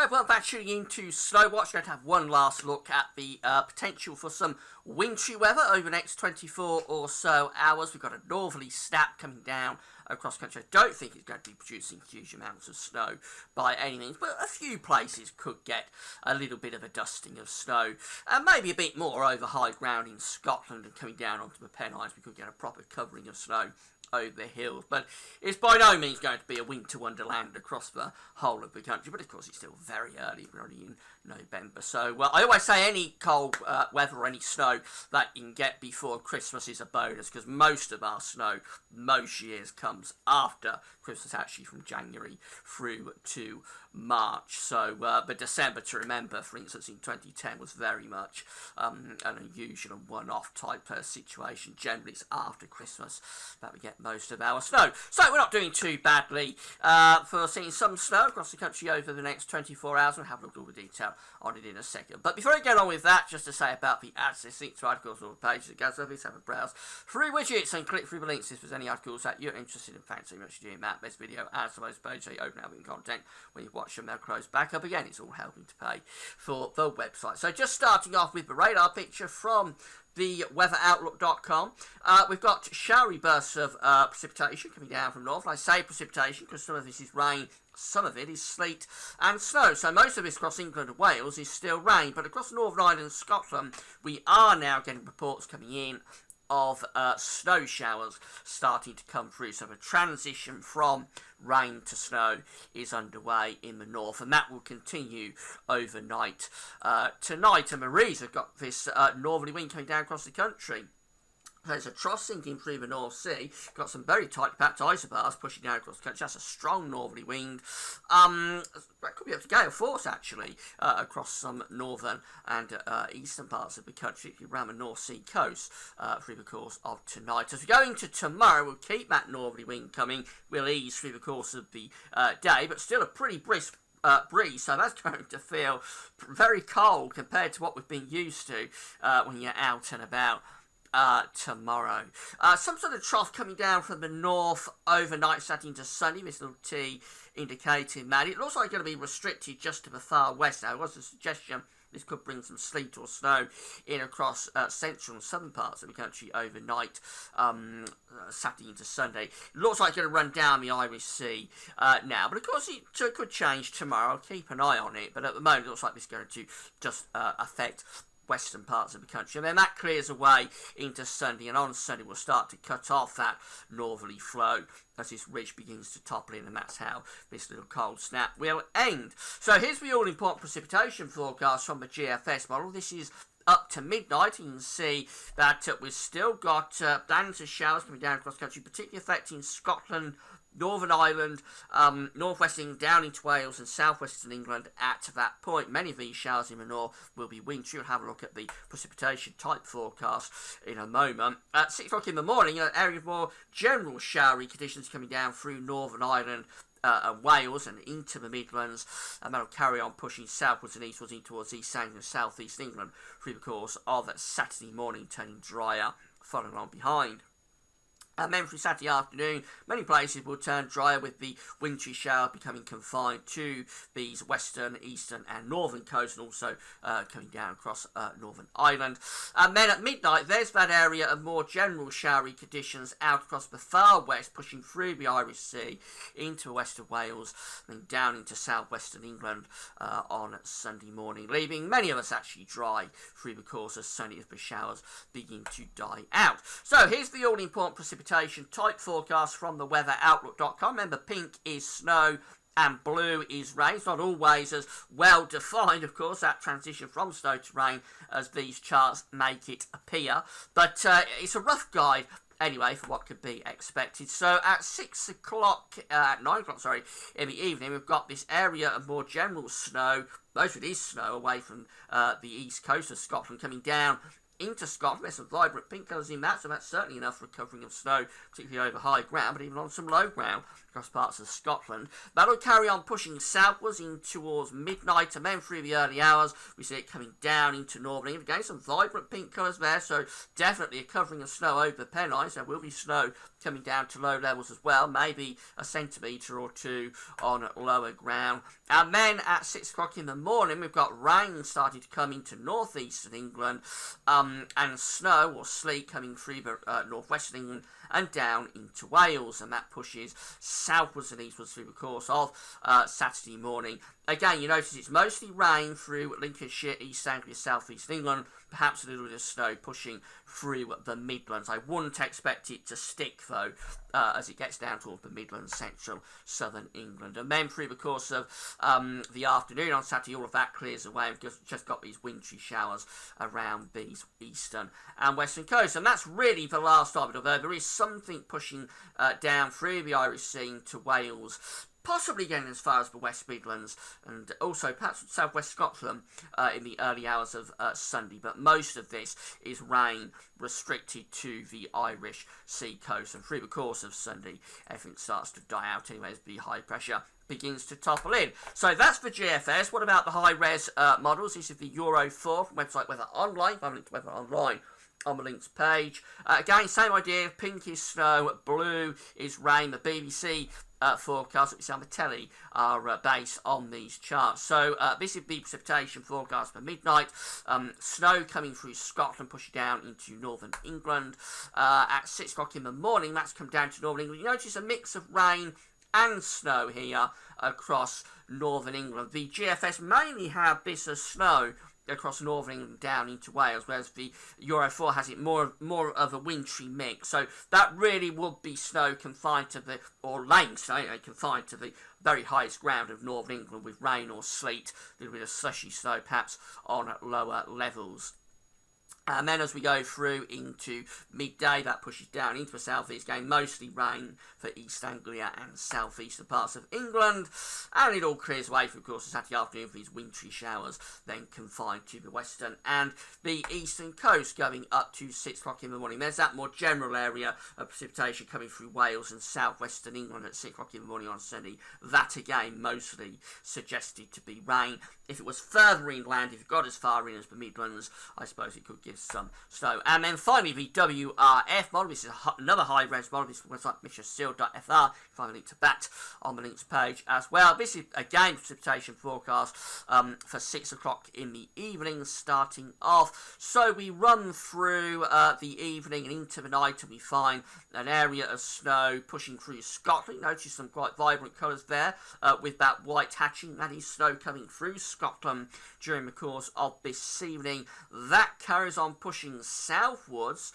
Hey, well, back tuning into Snow Watch. Going to have one last look at the potential for some wintry weather over the next 24 or so hours. We've got a northerly snap coming down across the country. I don't think it's going to be producing huge amounts of snow by any means, but a few places could get a little bit of a dusting of snow, and maybe a bit more over high ground in Scotland and coming down onto the Pennines. We could get a proper covering of snow over the hills, but it's by no means going to be a winter wonderland across the whole of the country. But of course, it's still very early. We're only in November, so I always say any cold weather or any snow that you can get before Christmas is a bonus, because most of our snow most years comes after Christmas, actually from January through to March. So but December, to remember, for instance, in 2010 was very much an unusual and one-off type situation. Generally, it's after Christmas that we get most of our snow. So we're not doing too badly for seeing some snow across the country over the next 24 hours. We'll have a look at all the detail on it in a second. But before I get on with that, just to say about the ads, there's links to articles on all the pages that goes over. Have a browse through widgets and click through the links if there's any articles that you're interested in. Thanks so much for doing that. This video adds to most pages, so you open up in content. When you watch them, they'll close back up again. It's all helping to pay for the website. So just starting off with the radar picture from the weatheroutlook.com. We've got showery bursts of precipitation coming down from north. I say precipitation because some of this is rain, some of it is sleet and snow. So most of this across England and Wales is still rain, but across Northern Ireland and Scotland, we are now getting reports coming in of snow showers starting to come through. So the transition from rain to snow is underway in the north, and that will continue overnight tonight. And Marie's have got this northerly wind coming down across the country. There's a trough sinking through the North Sea. Got some very tightly packed isobars pushing down across the country. That's a strong northerly wind. That could be up to gale force, actually, across some northern and eastern parts of the country, around the North Sea coast through the course of tonight. As we go into tomorrow, we'll keep that northerly wind coming. We'll ease through the course of the day, but still a pretty brisk breeze, so that's going to feel very cold compared to what we've been used to when you're out and about tomorrow. Some sort of trough coming down from the north overnight, starting to sunny. This little T indicating that it looks like it's going to be restricted just to the far west. Now, there was a suggestion this could bring some sleet or snow in across central and southern parts of the country overnight, Saturday into Sunday. It looks like it's going to run down the Irish Sea now, but of course it could change tomorrow. I'll keep an eye on it, but at the moment it looks like it's going to just affect western parts of the country, and then that clears away into Sunday, and on Sunday we'll start to cut off that northerly flow as this ridge begins to topple in, and that's how this little cold snap will end. So here's the all-important precipitation forecast from the GFS model. This is up to midnight. You can see that we've still got bands of showers coming down across the country, particularly affecting Scotland, Northern Ireland, northwest England, down into Wales and southwestern England at that point. Many of these showers in the north will be wintry. We'll have a look at the precipitation type forecast in a moment. At 6 o'clock in the morning, an area of more general showery conditions coming down through Northern Ireland and Wales and into the Midlands, and that'll carry on pushing southwards and eastwards in towards East Anglia and South East England through the course of Saturday morning, turning drier following on behind. And then through Saturday afternoon, many places will turn drier, with the wintry shower becoming confined to these western, eastern and northern coasts, and also coming down across Northern Ireland. And then at midnight, there's that area of more general showery conditions out across the far west, pushing through the Irish Sea into the west of Wales, and down into southwestern England on Sunday morning, leaving many of us actually dry through the course of Sunday as the showers begin to die out. So here's the all-important precipitation type forecast from the weatheroutlook.com. Remember, pink is snow and blue is rain. It's not always as well defined, of course, that transition from snow to rain as these charts make it appear, but it's a rough guide anyway for what could be expected. So at 9 o'clock, sorry, in the evening, we've got this area of more general snow. Most of it is snow away from the east coast of Scotland, coming down into Scotland. There's some vibrant pink colours in that, so that's certainly enough for covering of snow, particularly over high ground, but even on some low ground across parts of Scotland. That'll carry on pushing southwards in towards midnight, and then through the early hours we see it coming down into northern England. Again, some vibrant pink colours there, so definitely a covering of snow over the Pennines. There will be snow coming down to low levels as well, maybe a centimetre or two on lower ground. And then at 6 o'clock in the morning we've got rain starting to come into northeastern England, and snow or sleet coming through the northwestern England and down into Wales, and that pushes southwards and eastwards through the course of Saturday morning. Again, you notice it's mostly rain through Lincolnshire, East Anglia, South East England, perhaps a little bit of snow pushing through the Midlands. I wouldn't expect it to stick, though, as it gets down towards the Midlands, central, southern England. And then through the course of the afternoon on Saturday, all of that clears away. We've just got these wintry showers around these eastern and western coasts. And that's really the last of it, although there is something pushing down through the Irish Sea to Wales, possibly getting as far as the West Midlands and also perhaps southwest Scotland in the early hours of Sunday. But most of this is rain restricted to the Irish Sea coast, and through the course of Sunday everything starts to die out anyway as the high pressure begins to topple in. So that's the GFS. What about the high-res models? This is the Euro 4 from website Weather Online. If I have a link to Weather Online on the links page. Again, same idea. Pink is snow, blue is rain. The BBC forecast that we see on the telly are based on these charts. So this is the precipitation forecast for midnight. Snow coming through Scotland, pushing down into northern England. At 6 o'clock in the morning, that's come down to northern England. You notice a mix of rain and snow here across northern England. The GFS mainly have this as snow across northern England down into Wales, whereas the Euro 4 has it more of a wintry mix. So that really would be snow confined to the, or lane snow, confined to the very highest ground of northern England, with rain or sleet, a little bit of slushy snow perhaps on lower levels. And then as we go through into midday, that pushes down into the southeast, again mostly rain for East Anglia and southeastern parts of England, and it all clears away for, of course, the Saturday afternoon for these wintry showers, then confined to the western and the eastern coast, going up to 6 o'clock in the morning. There's that more general area of precipitation coming through Wales and southwestern England at 6 o'clock in the morning on Sunday. That again mostly suggested to be rain. If it was further inland, if it got as far in as the Midlands, I suppose it could give some snow. And then finally the WRF model. This is another high-res model. This is website mitchellseal.fr. If I link to that on the links page as well. This is again precipitation forecast for 6 o'clock in the evening starting off. So we run through the evening and into the night, and we find an area of snow pushing through Scotland. Notice some quite vibrant colours there with that white hatching. That is snow coming through Scotland during the course of this evening. That carries on pushing southwards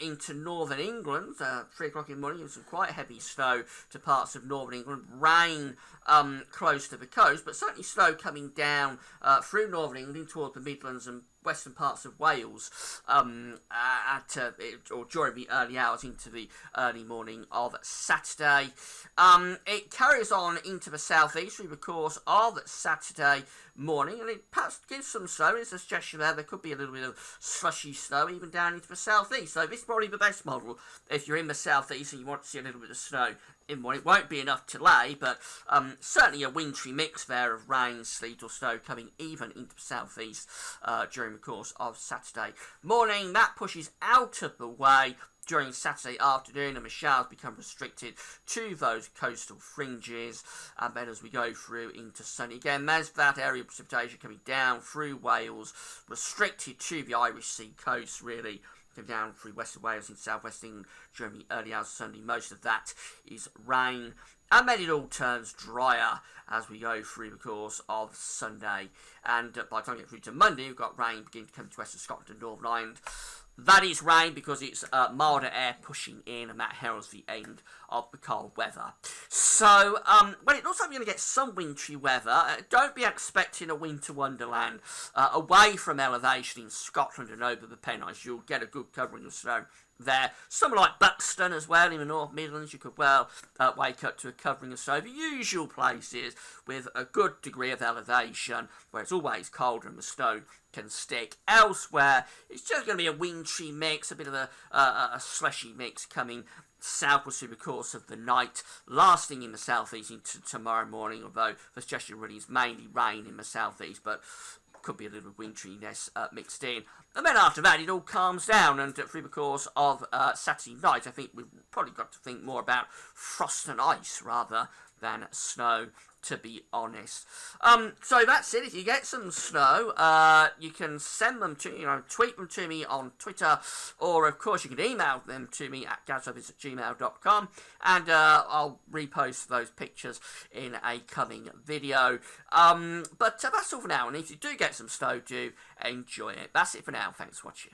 into northern England. 3 o'clock in the morning, some quite heavy snow to parts of northern England. Rain close to the coast, but certainly snow coming down through northern England towards the Midlands and western parts of Wales or during the early hours into the early morning of Saturday. It carries on into the southeast through the course of Saturday morning, and it perhaps gives some snow. There's a suggestion there could be a little bit of slushy snow even down into the southeast. So this is probably the best model if you're in the southeast and you want to see a little bit of snow in one. It won't be enough to lay, but certainly a wintry mix there of rain, sleet or snow coming even into the southeast during the course of Saturday morning. That pushes out of the way during Saturday afternoon, and the showers become restricted to those coastal fringes. And then as we go through into Sunday, again there's that area of precipitation coming down through Wales, restricted to the Irish Sea coast really, come down through western Wales and southwest England during the early hours of Sunday. Most of that is rain, and then it all turns drier as we go through the course of Sunday. And by the time we get through to Monday, we've got rain beginning to come to western Scotland and Northern Ireland. That is rain because it's milder air pushing in, and that heralds the end of the cold weather. So, well, it looks like we're going to get some wintry weather. Don't be expecting a winter wonderland. Away from elevation in Scotland and over the Pennines, you'll get a good covering of snow there. Somewhere like Buxton as well in the North Midlands, you could well wake up to a covering of snow. The usual places with a good degree of elevation where it's always colder and the snow can stick. Elsewhere, it's just going to be a wintry mix, a bit of a slushy mix coming southwards through the course of the night, lasting in the southeast into tomorrow morning, although the suggestion really is mainly rain in the southeast, but could be a little wintriness mixed in. And then after that, it all calms down, and through the course of Saturday night, I think we've probably got to think more about frost and ice rather than snow, to be honest. So that's it. If you get some snow, you can send them to, tweet them to me on Twitter, or of course you can email them to me at gadsoffice@gmail.com, and I'll repost those pictures in a coming video. But that's all for now, and if you do get some snow, do enjoy it. That's it for now. Thanks for watching.